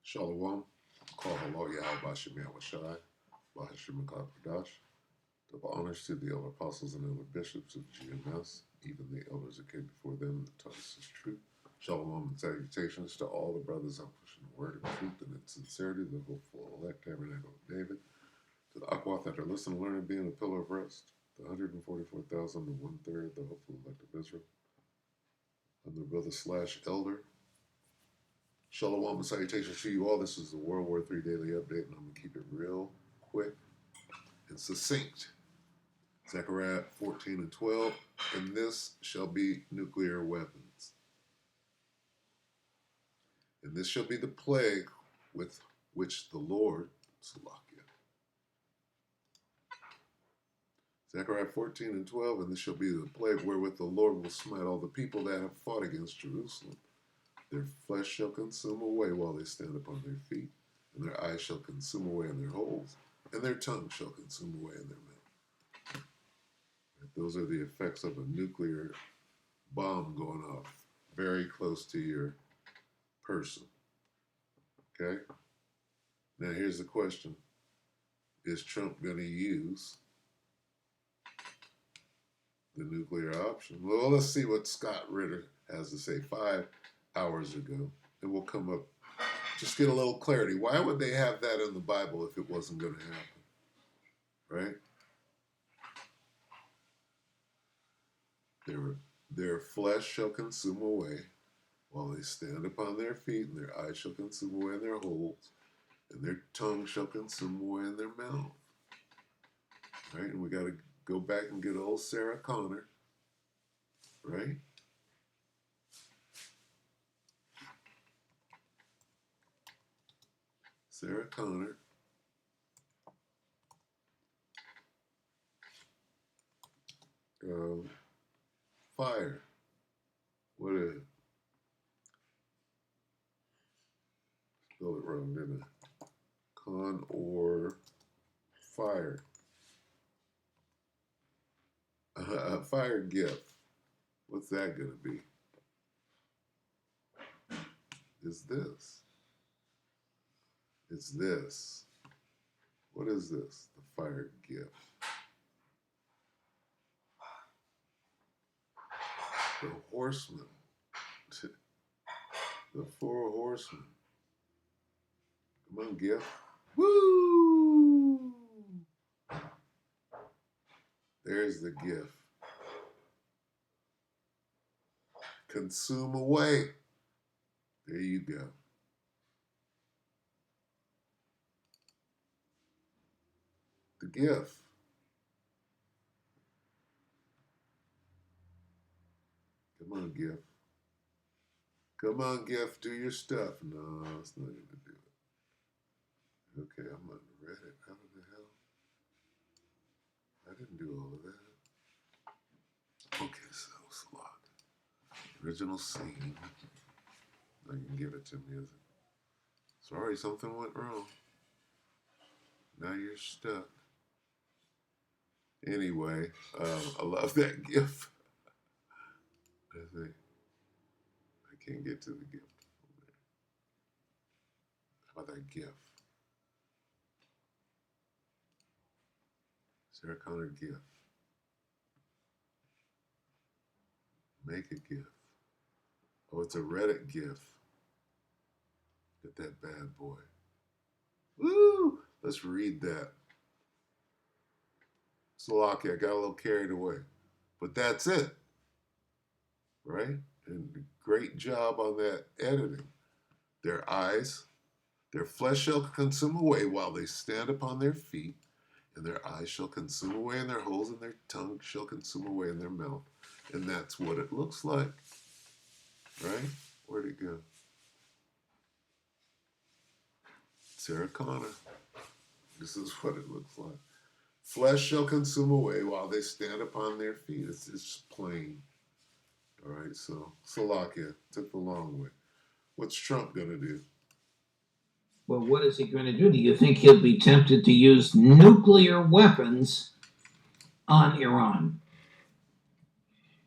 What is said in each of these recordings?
Shalom, call hello Yahweh Bashem Yahushai, Bahashim Kadash. Double honors to the elder apostles and elder bishops of GMS, even the elders that came before them that taught us his truth. Shalom and salutations to all the brothers out pushing the word of truth and its sincerity, the hopeful elect tabernacle of David, to the Akwath that are listening, learning, being a pillar of rest, the 144,000 and one-third, the hopeful elect of Israel. I'm their brother / elder. Shalom and salutations to you all. This is the WW3 Daily Update, and I'm going to keep it real quick and succinct. Zechariah 14 and 12, and this shall be nuclear weapons. And this shall be the plague with which the Lord, Salakia. Zechariah 14 and 12, and this shall be the plague wherewith the Lord will smite all the people that have fought against Jerusalem. Their flesh shall consume away while they stand upon their feet, and their eyes shall consume away in their holes, and their tongue shall consume away in their mouth. Those are the effects of a nuclear bomb going off very close to your person. Okay? Now here's the question. Is Trump going to use the nuclear option? Well, let's see what Scott Ritter has to say 5 hours ago, and we'll come up, just get a little clarity. Why would they have that in the Bible if it wasn't going to happen? Right? Their flesh shall consume away while they stand upon their feet, and their eyes shall consume away in their holes, and their tongue shall consume away in their mouth. Right? And we got to go back and get old Sarah Connor. Right? Sarah Connor. Fire. What is it? Spelled it wrong, didn't I? Con or fire. Fire gift. What's that going to be? Is this? It's this. What is this? The fire gift. The horsemen. The 4 horsemen. Come on, gift. Woo! There's the gift. Consume away. There you go. The gift. Come on, gift. Come on, gift. Do your stuff. No, it's not going to do it. Okay, I'm on Reddit. How the hell? I didn't do all of that. Okay, so slot. Original scene. I can give it to music. Sorry, something went wrong. Now you're stuck. Anyway, I love that gift. I can't get to the gift. How about that gift? Sarah Connor gift. Make a gift. Oh, it's a Reddit gift. Get that bad boy. Woo! Let's read that. Slovakia, I got a little carried away. But that's it. Right? And great job on that editing. Their eyes, their flesh shall consume away while they stand upon their feet, and their eyes shall consume away in their holes, and their tongue shall consume away in their mouth. And that's what it looks like. Right? Where'd it go? Sarah Connor. This is what it looks like. Flesh shall consume away while they stand upon their feet. It's just plain. All right, so Slovakia took the long way. What's Trump going to do? Well, what is he going to do? Do you think he'll be tempted to use nuclear weapons on Iran?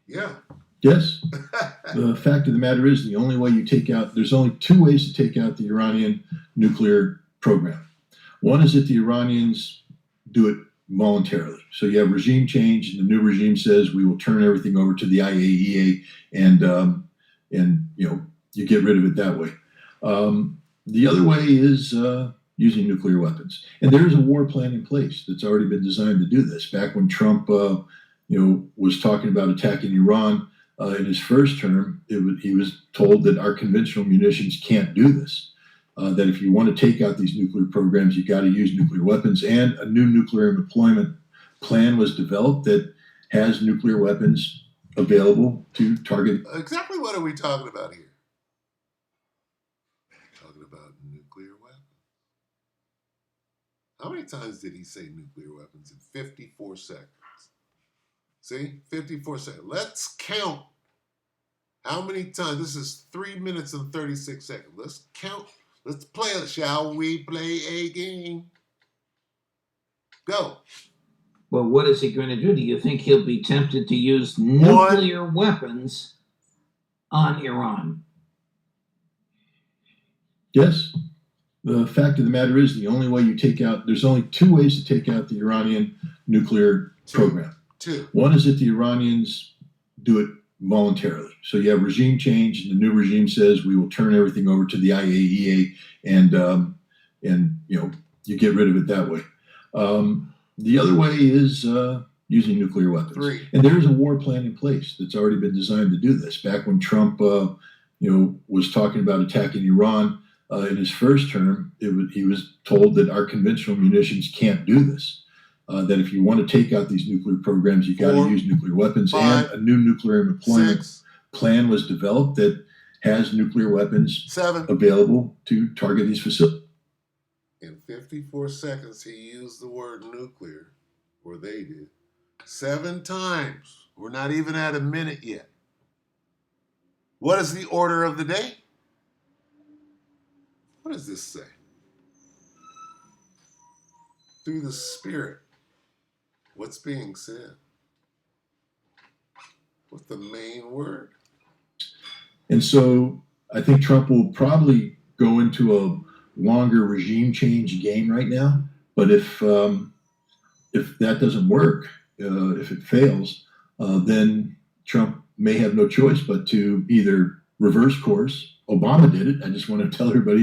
Yeah. Yes. The fact of the matter is, the only way you take out, there's only 2 ways to take out the Iranian nuclear program. One is that the Iranians do it voluntarily. So you have regime change, and the new regime says we will turn everything over to the IAEA, and you get rid of it that way. The other way is using nuclear weapons, and there is a war plan in place that's already been designed to do this. Back when Trump, was talking about attacking Iran in his first term, he was told that our conventional munitions can't do this. That if you want to take out these nuclear programs, you got to use nuclear weapons, and a new nuclear deployment plan was developed that has nuclear weapons available to target. Exactly what are we talking about here? Talking about nuclear weapons. How many times did he say nuclear weapons in 54 seconds? See, 54 seconds. Let's count how many times. This is 3 minutes and 36 seconds. Let's count. Let's play it. Shall we play a game? Go. Well, what is he going to do? Do you think he'll be tempted to use nuclear weapons on Iran? Yes. The fact of the matter is, the only way you take out, there's only two ways to take out the Iranian nuclear program. One is that the Iranians do it voluntarily. So you have regime change, and the new regime says we will turn everything over to the IAEA, and you get rid of it that way. The other way is using nuclear weapons. And there is a war plan in place that's already been designed to do this. Back when Trump, was talking about attacking Iran in his first term, he was told that our conventional munitions can't do this. That if you want to take out these nuclear programs, you got to use nuclear weapons. And a new nuclear deployment plan was developed that has nuclear weapons available to target these facilities. In 54 seconds, he used the word nuclear, or they did, 7 times. We're not even at a minute yet. What is the order of the day? What does this say? Through the Spirit, what's being said? What's the main word? And so I think Trump will probably go into a longer regime change game right now. But if that doesn't work, if it fails, then Trump may have no choice but to either reverse course. Obama did it. I just want to tell everybody,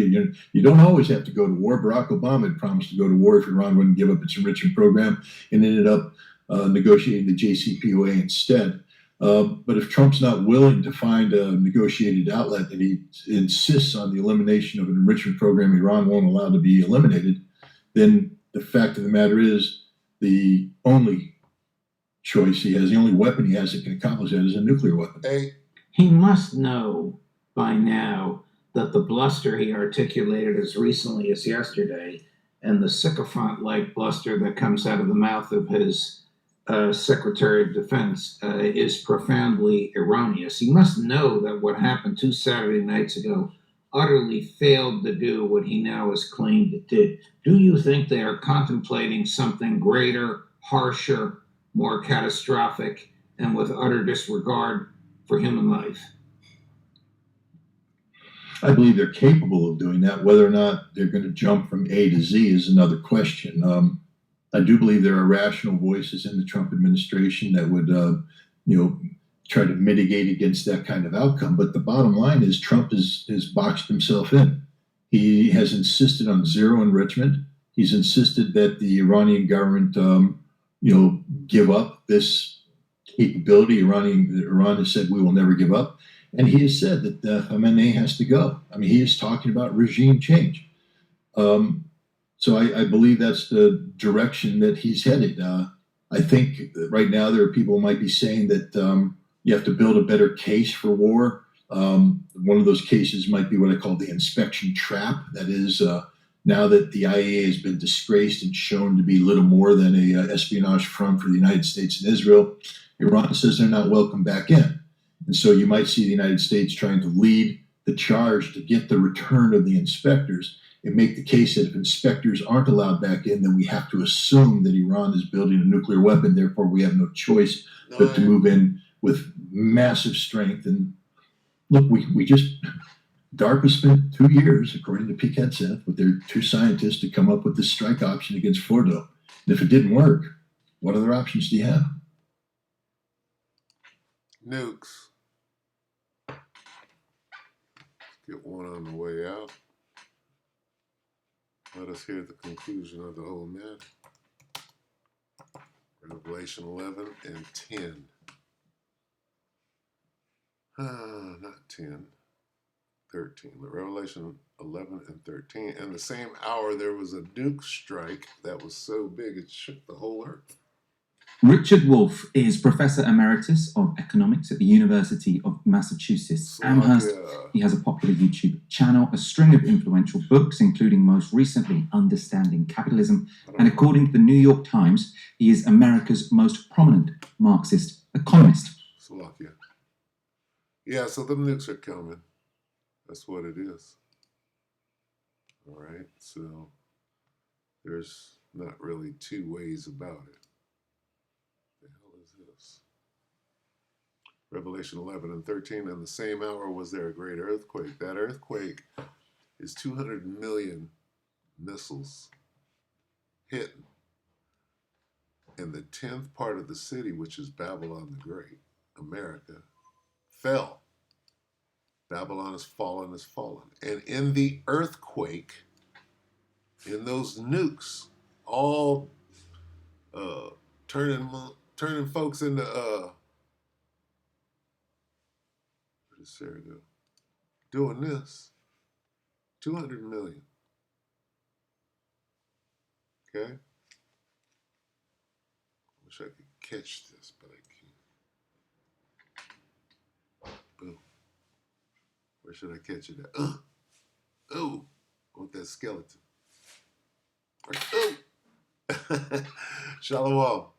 you don't always have to go to war. Barack Obama had promised to go to war if Iran wouldn't give up its enrichment program, and ended up negotiating the JCPOA instead. But if Trump's not willing to find a negotiated outlet, and he insists on the elimination of an enrichment program Iran won't allow to be eliminated, then the fact of the matter is the only choice he has, the only weapon he has that can accomplish that is a nuclear weapon. He must know by now that the bluster he articulated as recently as yesterday, and the sycophant-like bluster that comes out of the mouth of his Secretary of Defense is profoundly erroneous. He must know that what happened 2 Saturday nights ago utterly failed to do what he now has claimed it did. Do you think they are contemplating something greater, harsher, more catastrophic, and with utter disregard for human life? I believe they're capable of doing that. Whether or not they're going to jump from A to Z is another question. I do believe there are rational voices in the Trump administration that would, try to mitigate against that kind of outcome. But the bottom line is Trump has boxed himself in. He has insisted on zero enrichment. He's insisted that the Iranian government, give up this capability. Iran has said we will never give up. And he has said that Khamenei has to go. I mean, he is talking about regime change. So I believe that's the direction that he's headed. I think that right now there are people who might be saying that you have to build a better case for war. One of those cases might be what I call the inspection trap. That is, now that the IAEA has been disgraced and shown to be little more than a espionage front for the United States and Israel, Iran says they're not welcome back in. And so you might see the United States trying to lead the charge to get the return of the inspectors, and make the case that if inspectors aren't allowed back in, then we have to assume that Iran is building a nuclear weapon. Therefore, we have no choice but to move in with massive strength. And look, we DARPA spent 2 years, according to PCATSEF, with their 2 scientists to come up with this strike option against Fordo. And if it didn't work, what other options do you have? Nukes. Get one on the way out. Let us hear the conclusion of the whole matter. Revelation 11 and 10. Not 10. 13. Revelation 11 and 13. And the same hour there was a nuke strike that was so big it shook the whole earth. Richard Wolff is Professor Emeritus of Economics at the University of Massachusetts Amherst. He has a popular YouTube channel, a string of influential books, including most recently Understanding Capitalism. And according to the New York Times, he is America's most prominent Marxist economist. Slovakia. Yeah, so the nukes are coming. That's what it is. All right, so there's not really two ways about it. The hell is this? Revelation 11 and 13, and the same hour was there a great earthquake. That earthquake is 200 million missiles hitting. And the 10th part of the city, which is Babylon the Great, America, fell. Babylon is fallen, is fallen. And in the earthquake, in those nukes, all turning folks into, where did Sarah go? Doing this, 200 million. Okay? Wish I could catch this, but I can't. Boom. Where should I catch it at? Oh, I want that skeleton. Oh. Shalom.